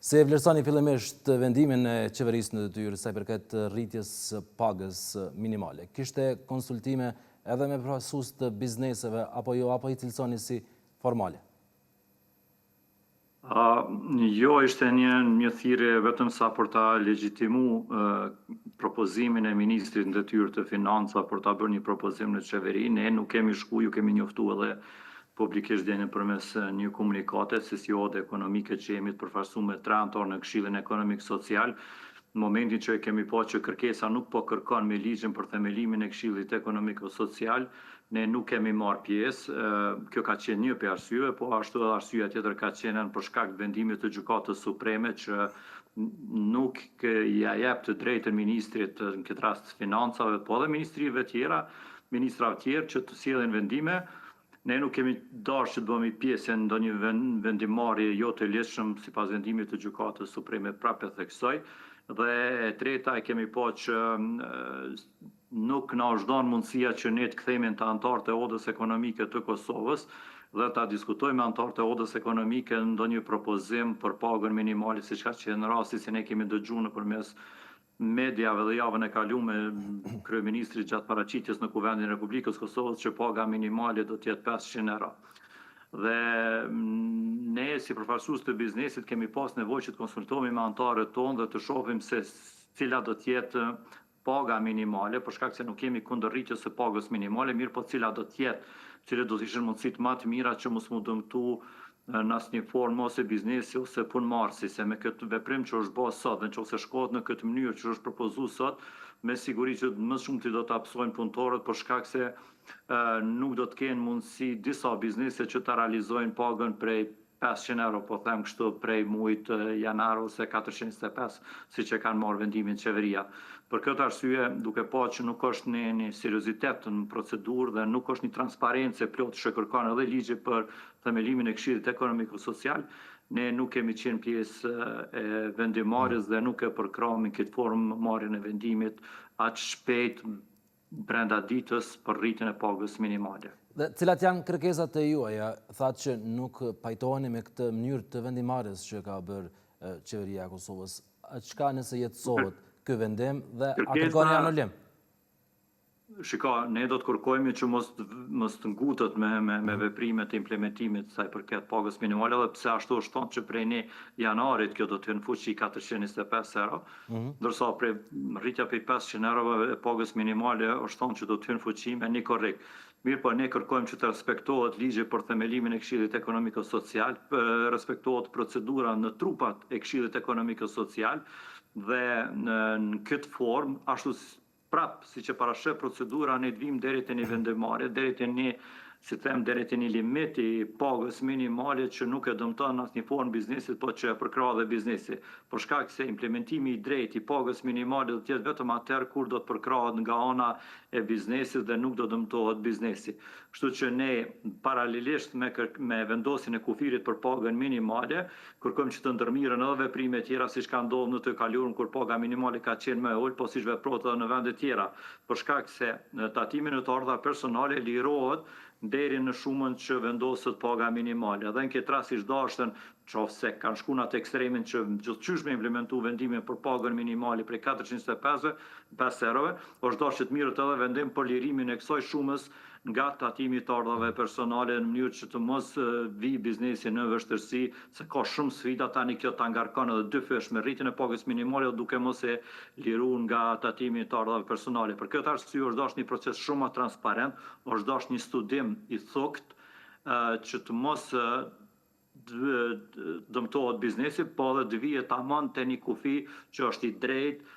Se e vlerësoni fillimisht vendimin e qeverisë në detyrë sa i përket rritjes së pagës minimale. Kishte konsultime edhe me përfaqësues të bizneseve apo jo, apo i cilësoni si formale? Jo, ishte një thirrje vetëm sa për ta legjitimu propozimin e ministrit në detyrë të financa për ta bërë një propozim në qeveri. Ne nuk kemi shku, ju kemi njoftu edhe publikisht dhe përmes një komunikate se si ode ekonomike që jemi të përfaqësuar me 3 anëtar në Këshillin Ekonomik Social. Në momentin që kemi pa që kërkesa nuk po kërkon me ligjin për themelimin e Këshillit Ekonomik Social, ne nuk kemi marrë pjesë. Kjo ka qenë një për arsye, po ashtu edhe arsyeja tjetër ka qenë për shkak të vendimit të Gjykatës Supreme që nuk ja jep të drejtën ministrit, në këtë rast financave, po edhe ministrive tjera, ministrave tjerë që të sjellin vendime. Ne nuk kemi dashur që të bëhemi pjesë në ndonjë vendimarrje jo të lehtëshëm sipas vendimit të Gjykatës Supreme, prapë e theksoj. Dhe e treta e kemi pa që nuk na është dhënë mundësia që ne të kthehemi të anëtarët e Odës Ekonomike të Kosovës dhe ta diskutojmë me anëtarët e Odës Ekonomike ndonjë propozim për pagën minimale, siç ka qenë rasti që ne kemi dëgjuar nëpërmes mediave dhe javën e kaluar me kryeministrit gjatë paraqitjes në Kuvendin e Republikës Kosovës që paga minimale do të jetë 500 euro. Dhe ne si përfaqësues të biznesit kemi pas nevojë që të konsultohemi me anëtarët tonë dhe të shohim se cila do të jetë paga minimale, për shkak se nuk kemi kundër rritjes së pagës minimale, mirë po cila do të jetë, cilat do të ishin mundësitë më të mira që mos mu dëmtu në asnjë formë ose biznesi ose punëmarrësi, se me këtë veprim që është bërë sot dhe nëse shkohet në këtë mënyrë që është propozuar sot, me siguri që më shumë ti do të hapsojnë punëtorët për shkak se nuk do të kenë mundësi disa biznese që të realizojnë pagën prej 500 euro, po them kështu, prej muajit janar ose 425, siç e kanë marrë vendimin qeveria. Për këtë arsye, duke pa që nuk është një seriozitet në procedurë dhe nuk është një transparencë plot që kërkon edhe ligji për themelimin e Këshillit Ekonomik Social, ne nuk kemi qenë pjesë e vendimarrjes dhe nuk e përkrahemi këtë formë marrjen e vendimit aq shpejt brenda ditës për rritjen e pagës minimale. Dhe cilat janë kërkesat e juaja? Thatë që nuk pajtoheni me këtë mënyrë të vendimarrjes që ka bërë qeveria e Kosovës. Çka nëse jetësohet ky vendim dhe a kërkoni anulim? Shiko, ne do të kërkojmë që mos të ngutet me veprimet e implementimit sa i përket pagës minimale, edhe pse ashtu është thonë që prej ne janarit kjo do të jenë fuqi 425 euro, ndërsa prej rritja prej 500 euro e pagës minimale është thonë që do të jenë fuqi me një korrekt. Mirë po ne kërkojmë që të respektohet ligji për themelimin e Këshillit Ekonomik Social, respektohet procedura në trupat e Këshillit Ekonomik Social dhe në këtë formë ashtu prapë, si që parashef procedura, ne të vim deri te një vendimarrje, deri te një, si them, deri te një limit i pagës minimale që nuk e dëmton asnjë formë biznesit, po që e përkrah dhe biznesi. Për shkak se implementimi i drejtë i pagës minimale do të jetë vetëm atëherë kur do të përkrahet nga ana e biznesit dhe nuk do dëmtohet biznesi. Kështu që ne paralelisht me vendosjen e kufirit për pagën minimale, kërkojmë që të ndërmirën edhe veprime tjera siç ka ndodhur në të kaluarën kur paga minimale ka qenë më e ulët, po siç veprohet edhe në vende tjera. Për shkak se në tatimin e të ardha personale lirohet deri në shumën që vendoset paga minimale. Dhe në këtë rast siç dashën, qofse kanë shkuar në atë ekstremin që gjithçysh me implementu vendimin për pagën minimale prej 425 eurove, është dashur të mirët edhe vendim për lirimin e kësaj shumës nga tatimi të ardhave personale në mënyrë që të mos vi biznesi në vështirësi, se ka shumë sfida tani kjo ta ngarkon edhe dyfish me rritjen e pagës minimale duke mos e liruar nga tatimi të ardhave personale. Për këtë arsye është dashur një proces shumë më transparent, është dashur një studim i thokt që të mos dëmtohet biznesi, po edhe të vihet tamam te një kufi që është i drejtë